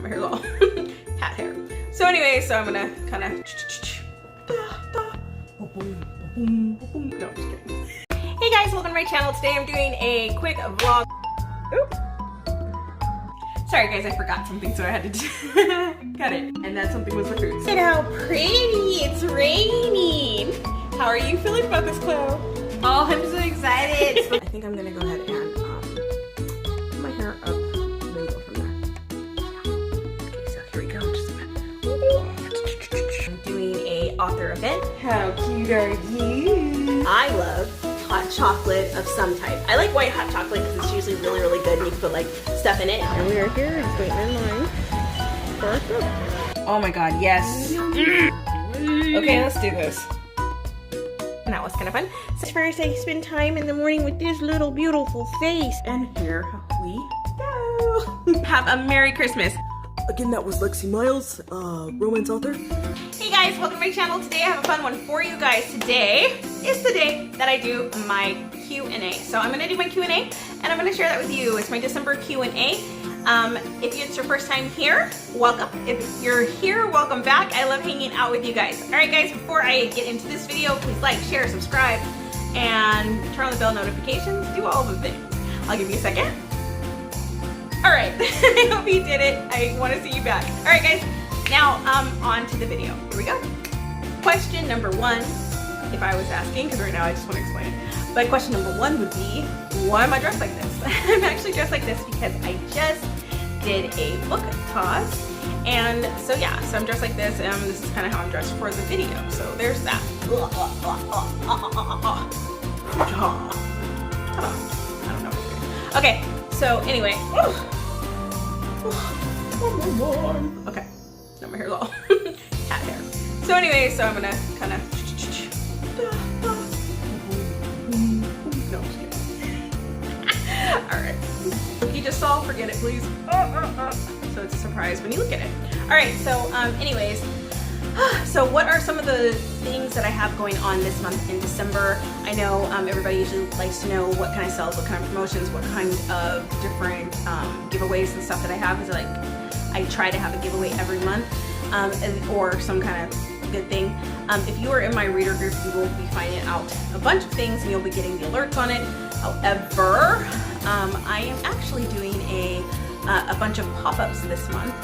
Got my hair all hat hair. So anyway, so I'm gonna kind of. No, I'm just kidding. Hey guys, welcome to my channel. Today I'm doing a quick vlog. Oop. Sorry guys, I forgot something, so I had to cut it. And that something was the food. Look at how pretty! It's raining! How are you feeling about this, Chloe? Oh, I'm so excited! I think I'm gonna go ahead and put my hair up and then go from there. Okay, so here we go. Just a minute. I'm doing a author event. How cute are you? I love hot chocolate of some type. I like white hot chocolate because it's usually really, really good and you can put like stuff in it. And we are here just waiting in line for our food. Oh my god, yes. Okay, let's do this. And that was kind of fun. So first I spend time in the morning with this little beautiful face. And here we go. Have a Merry Christmas. Again, that was Lexi Miles, romance author. Hey guys, welcome to my channel. Today I have a fun one for you guys. Today is the day that I do my Q&A. So I'm gonna do my Q&A and I'm gonna share that with you. It's my December Q&A. If it's your first time here, welcome. If you're here, welcome back. I love hanging out with you guys. All right guys, before I get into this video, please like, share, subscribe, and turn on the bell notifications. Do all the things. I'll give you a second. All right, I hope you did it. I want to see you back. All right, guys. Now, on to the video. Here we go. Question number one, if I was asking, because right now I just want to explain it. But question number one would be, why am I dressed like this? I'm actually dressed like this because I just did a book toss. And so yeah, so I'm dressed like this, and this is kind of how I'm dressed for the video. So there's that. I don't know. Okay. So anyway, okay, now my hair's all cat hair. So anyway, so I'm gonna kind of, no, I'm just kidding. All right, look, you just saw, forget it, please. So it's a surprise when you look at it. All right, so anyways, so what are some of the things that I have going on this month in December? I know everybody usually likes to know what kind of sales, what kind of promotions, what kind of different giveaways and stuff that I have. Is like I try to have a giveaway every month or some kind of good thing. If you are in my reader group, you will be finding out a bunch of things and you'll be getting the alerts on it. However, I am actually doing a bunch of pop-ups this month.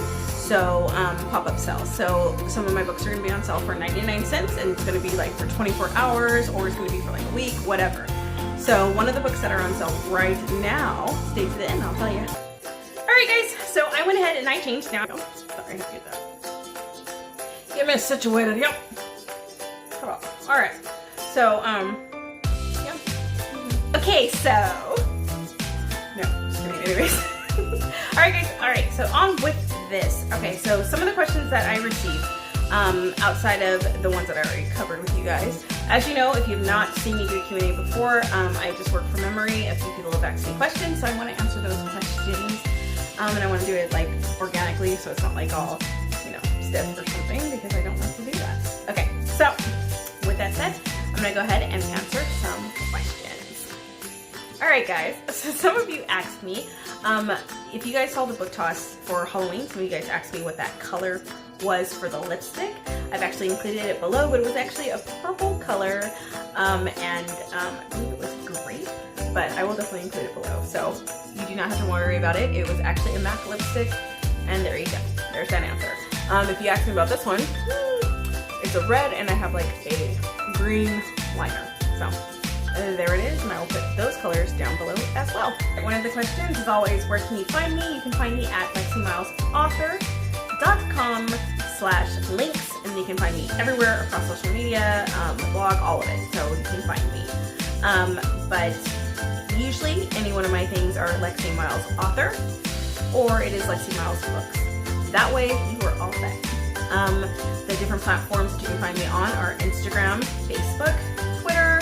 So pop-up sales. So some of my books are going to be on sale for 99 cents and it's going to be like for 24 hours or it's going to be for like a week, whatever. So one of the books that are on sale right now, stay to the end, I'll tell you. Alright guys, so I went ahead and I changed now. Oh, sorry, I did that. Get me situated, yep. Alright, so, yeah. Okay, so, no, just kidding, anyways. Alright guys, alright, so on with this. Okay, so some of the questions that I received outside of the ones that I already covered with you guys. As you know, if you've not seen me do a Q&A before, I just work from memory. A few people have asked me questions, so I want to answer those questions. And I want to do it like organically, so it's not like all, you know, stiff or something, because I don't like to do that. Okay, so with that said, I'm going to go ahead and answer some questions. Alright guys, so some of you asked me, if you guys saw the book toss for Halloween, some of you guys asked me what that color was for the lipstick. I've actually included it below, but it was actually a purple color, and I believe it was grape, but I will definitely include it below. So you do not have to worry about it. It was actually a MAC lipstick, and there you go. There's that answer. If you ask me about this one, it's a red, and I have like a green liner. So there it is, and I will put those colors down below as well. One of the questions is always, where can you find me? You can find me at LexiMilesAuthor.com/links, and you can find me everywhere across social media, my blog, all of it, so you can find me. But usually, any one of my things are Lexi Miles Author, or it is Lexi Miles Books. That way, you are all set. The different platforms that you can find me on are Instagram, Facebook, Twitter,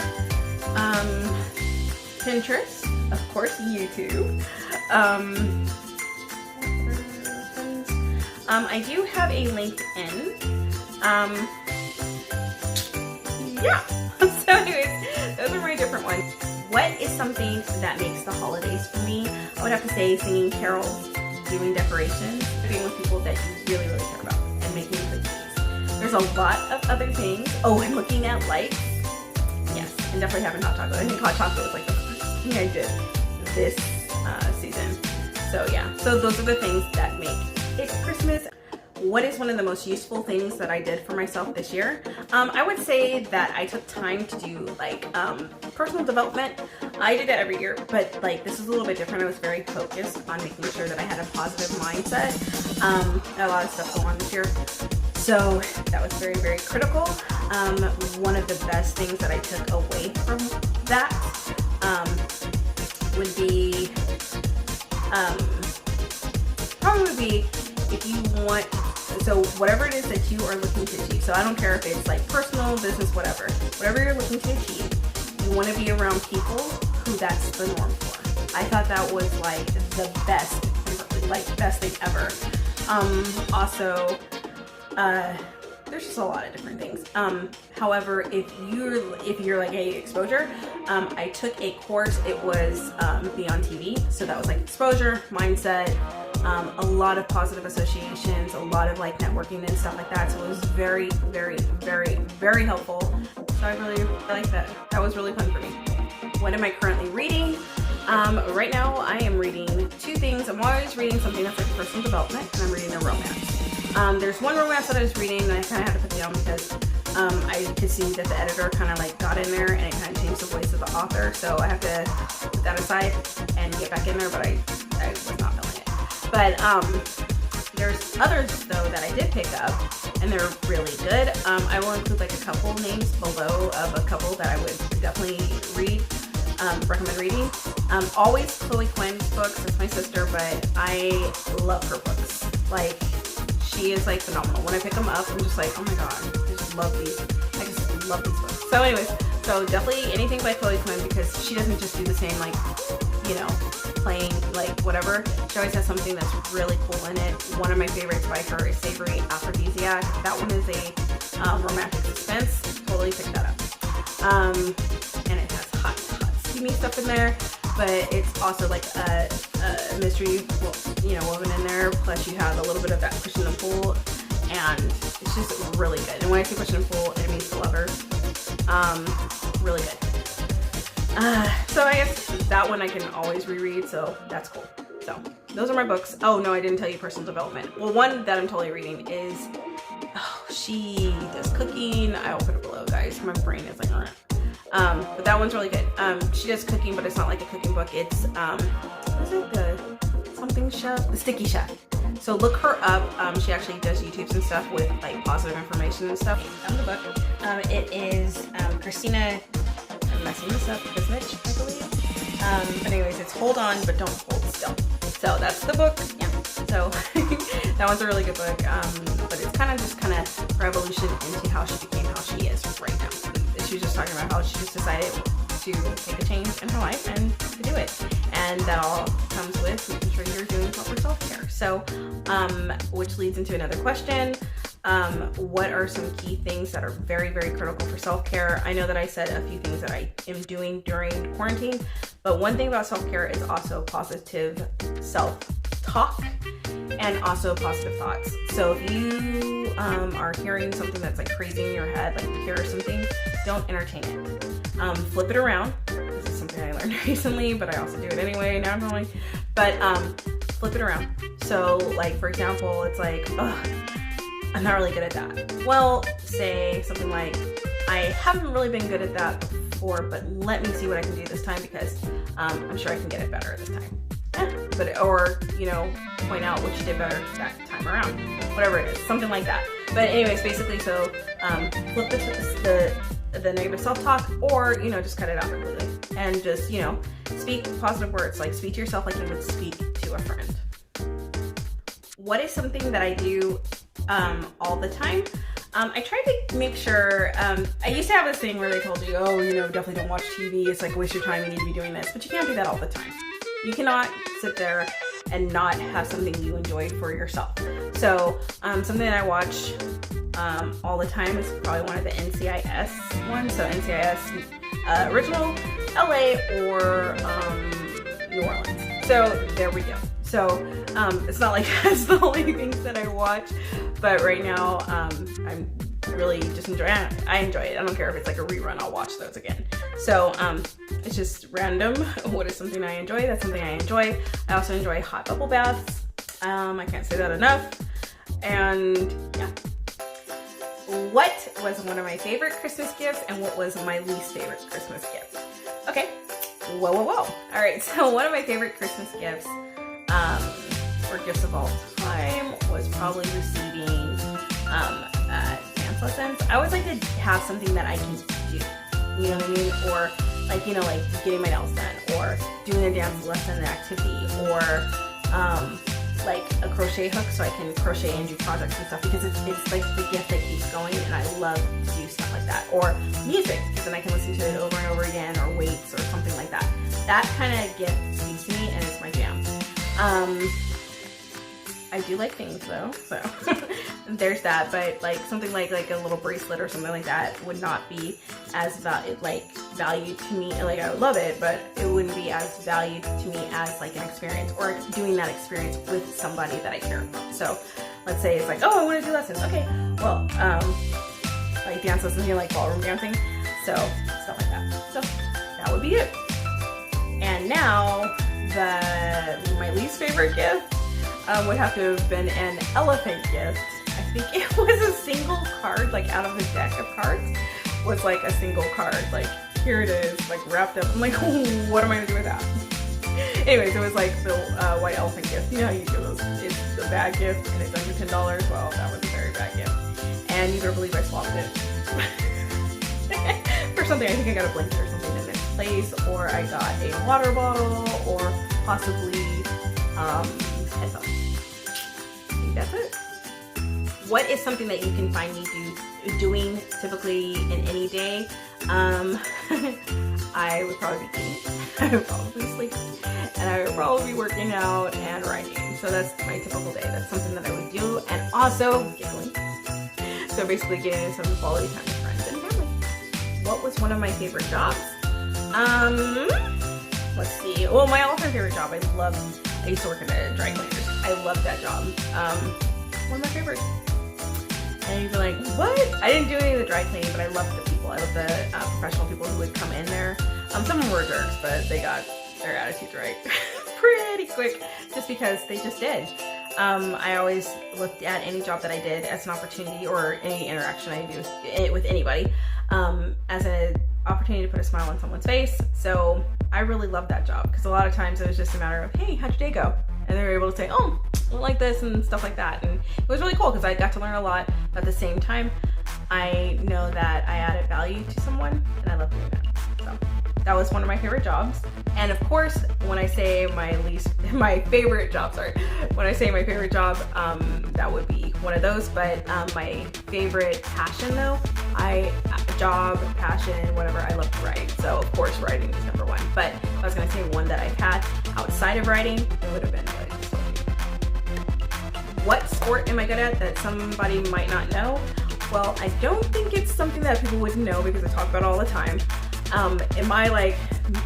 Pinterest, of course, YouTube. I do have a LinkedIn. Yeah. So anyways, those are my different ones. What is something that makes the holidays for me? I would have to say singing carols, doing decorations. being with people that you really, really care about and making cookies. There's a lot of other things. Oh, and looking at lights. Yes, and definitely having hot chocolate. I think hot chocolate was like the first thing I did this season. So yeah, so those are the things that make it Christmas. What is one of the most useful things that I did for myself this year? I would say that I took time to do like personal development. I do that every year, but like this is a little bit different. I was very focused on making sure that I had a positive mindset. A lot of stuff going on this year. So that was very, very critical. One of the best things that I took away from that would be, probably be if you want, so whatever it is that you are looking to achieve. So I don't care if it's like personal, business, whatever you're looking to achieve, you want to be around people who that's the norm for. I thought that was like the best thing ever. Also, there's just a lot of different things. However, if you're like a exposure, I took a course. It was Beyond TV, so that was like exposure, mindset, a lot of positive associations, a lot of like networking and stuff like that. So it was very, very, very, very helpful. So I really like that. That was really fun for me. What am I currently reading? Right now I am reading two things. I'm always reading something that's like personal development, and I'm reading a romance. There's one romance that I was reading and I kind of had to put it down because I could see that the editor kind of like got in there and it kind of changed the voice of the author. So I have to put that aside and get back in there, but I was not feeling it. But there's others though that I did pick up and they're really good. I will include like a couple names below of a couple that I would definitely recommend reading. Always Chloe Quinn's books. That's my sister, but I love her books. Like, she is like phenomenal. When I pick them up, I'm just like, oh my god, I just love these. I just love these books. So anyways, so definitely anything by Chloe Quinn, because she doesn't just do the same, like, you know, plain, like, whatever. She always has something that's really cool in it. One of my favorites by her is Savory Aphrodisiac. That one is a romantic suspense. Totally pick that up. And it has hot, steamy stuff in there, but it's also like a mystery, you know, woven in there. Plus you have a little bit of that push and pull, and it's just really good. And when I say push and pull, it means to lovers. Really good. So I guess that one I can always reread, so that's cool. So those are my books. Oh no, I didn't tell you personal development. Well, one that I'm totally reading is, she does cooking. I'll put it below, guys. My brain is like, but that one's really good. She does cooking, but it's not like a cooking book. It's, what is it? The something chef? The Sticky Chef. So look her up. She actually does YouTubes and stuff with like positive information and stuff. Found the book. It is Christina, I'm messing this up, Kismich, I believe. But anyways, it's Hold On, but Don't Hold Still. So that's the book. Yeah. So that one's a really good book. But it's kind of revolution into how she became how she is right now. She was just talking about how she just decided to take a change in her life and to do it. And that all comes with making sure you're doing proper self-care. So, which leads into another question. What are some key things that are very, very critical for self-care? I know that I said a few things that I am doing during quarantine, but one thing about self-care is also positive self-talk and also positive thoughts. So if you are hearing something that's like crazy in your head, like you hear something, don't entertain it. Flip it around. This is something I learned recently, but I also do it anyway now. But flip it around. So like, for example, it's like, ugh, I'm not really good at that. Well, say something like, I haven't really been good at that before, but let me see what I can do this time because I'm sure I can get it better this time. But, or, you know, point out what you did better that time around. Whatever it is, something like that. But anyways, basically, so flip the negative self-talk, or, you know, just cut it out completely. And just, you know, speak positive words, like speak to yourself like you would speak to a friend. What is something that I do all the time? I try to make sure, I used to have this thing where they told you, oh, you know, definitely don't watch TV. It's like, waste your time, you need to be doing this. But you can't do that all the time. You cannot sit there and not have something you enjoy for yourself. So something that I watch all the time is probably one of the NCIS ones. So NCIS original, LA, or New Orleans. So there we go. So it's not like that's the only things that I watch, but right now I'm really just enjoying it. I enjoy it. I don't care if it's like a rerun, I'll watch those again. So it's just random. What is something I enjoy? That's something I enjoy. I also enjoy hot bubble baths. I can't say that enough. And yeah. What was one of my favorite Christmas gifts and what was my least favorite Christmas gift? Okay. Whoa, whoa, whoa. All right, so one of my favorite Christmas gifts, or gifts of all time, was probably receiving dance lessons. I always like to have something that I can do, you know what I mean? Or like, you know, like getting my nails done, or doing a dance lesson activity, or like a crochet hook so I can crochet and do projects and stuff, because it's like the gift that keeps going, and I love to do stuff like that. Or music, because then I can listen to it over and over again, or weights or something like that. That kind of gift speaks to me, and it's my jam. I do like things though, so there's that. But like something like a little bracelet or something like that would not be as valued to me. Like I would love it, but it wouldn't be as valued to me as like an experience, or doing that experience with somebody that I care about. So let's say it's like, oh, I want to do lessons. Okay, well, like dance lessons, you know, like ballroom dancing, so stuff like that. So that would be it. And now my least favorite gift would have to have been an elephant gift. I think it was a single card, like out of the deck of cards, was like a single card. Like, here it is, like wrapped up. I'm like, what am I gonna do with that? Anyways, it was like the white elephant gift. You know how you do those? It's a bad gift and it's under $10. Well, that was a very bad gift. And you better believe I swapped it for something. I think I got a blanket or something in its place, or I got a water bottle, or possibly headphones. I think that's it. What is something that you can find me doing typically in any day? I would probably be eating, I would probably be sleeping, and I would probably be working out and writing. So that's my typical day. That's something that I would do, and also giggling. So basically getting some quality time with friends and family. What was one of my favorite jobs? Let's see. Well, my all-time favorite job, I used to work in a dry cleaners. I loved that job. One of my favorites. And you'd be like, what? I didn't do any of the dry cleaning, but I loved the people. I loved the professional people who would come in there. Some of them were jerks, but they got their attitudes right pretty quick, just because they just did. I always looked at any job that I did as an opportunity, or any interaction I do with anybody, as an opportunity to put a smile on someone's face. So I really loved that job, because a lot of times it was just a matter of, hey, how'd your day go? And they were able to say, oh, I like this and stuff like that. And it was really cool, because I got to learn a lot. But at the same time, I know that I added value to someone, and I love doing that. So that was one of my favorite jobs. And of course, when I say my favorite job, that would be one of those. But my favorite passion though, passion, whatever, I love to write. So of course writing is number one. But if I was gonna say one that I've had outside of writing, it would have been what I just told you. What sport am I good at that somebody might not know? Well, I don't think it's something that people would know, because I talk about it all the time. Am I like,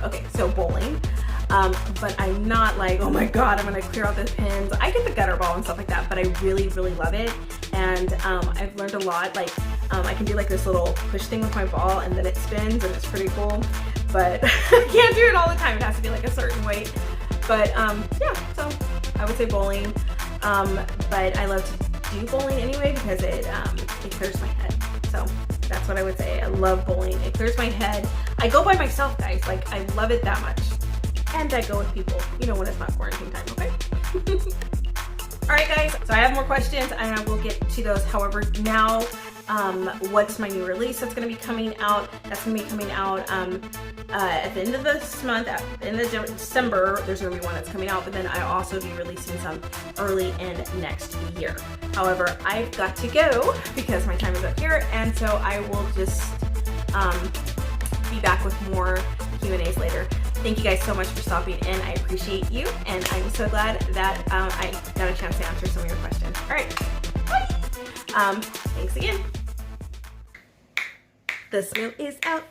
okay, so bowling, but I'm not like, oh my god, I'm gonna clear out the pins. I get the gutter ball and stuff like that, but I really, really love it. And I've learned a lot. Like, I can do like this little push thing with my ball, and then it spins, and it's pretty cool. But I can't do it all the time. It has to be like a certain weight. But yeah, so I would say bowling. But I love to do bowling anyway, because it clears my head. So that's what I would say. I love bowling. It clears my head. I go by myself, guys. Like, I love it that much. And I go with people, you know, when it's not quarantine time, okay? All right, guys. So I have more questions, and I will get to those. However, now, what's my new release that's going to be coming out? That's going to be coming out at the end of this month, at the end of December. There's going to be one that's coming out, but then I'll also be releasing some early in next year. However, I've got to go because my time is up here, and so I will just be back with more Q&As later. Thank you guys so much for stopping in. I appreciate you, and I'm so glad that I got a chance to answer some of your questions. All right, bye. Thanks again. The snow is out,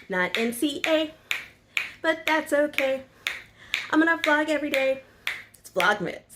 not NCA, but that's okay. I'm gonna vlog every day. It's VLOGMAS.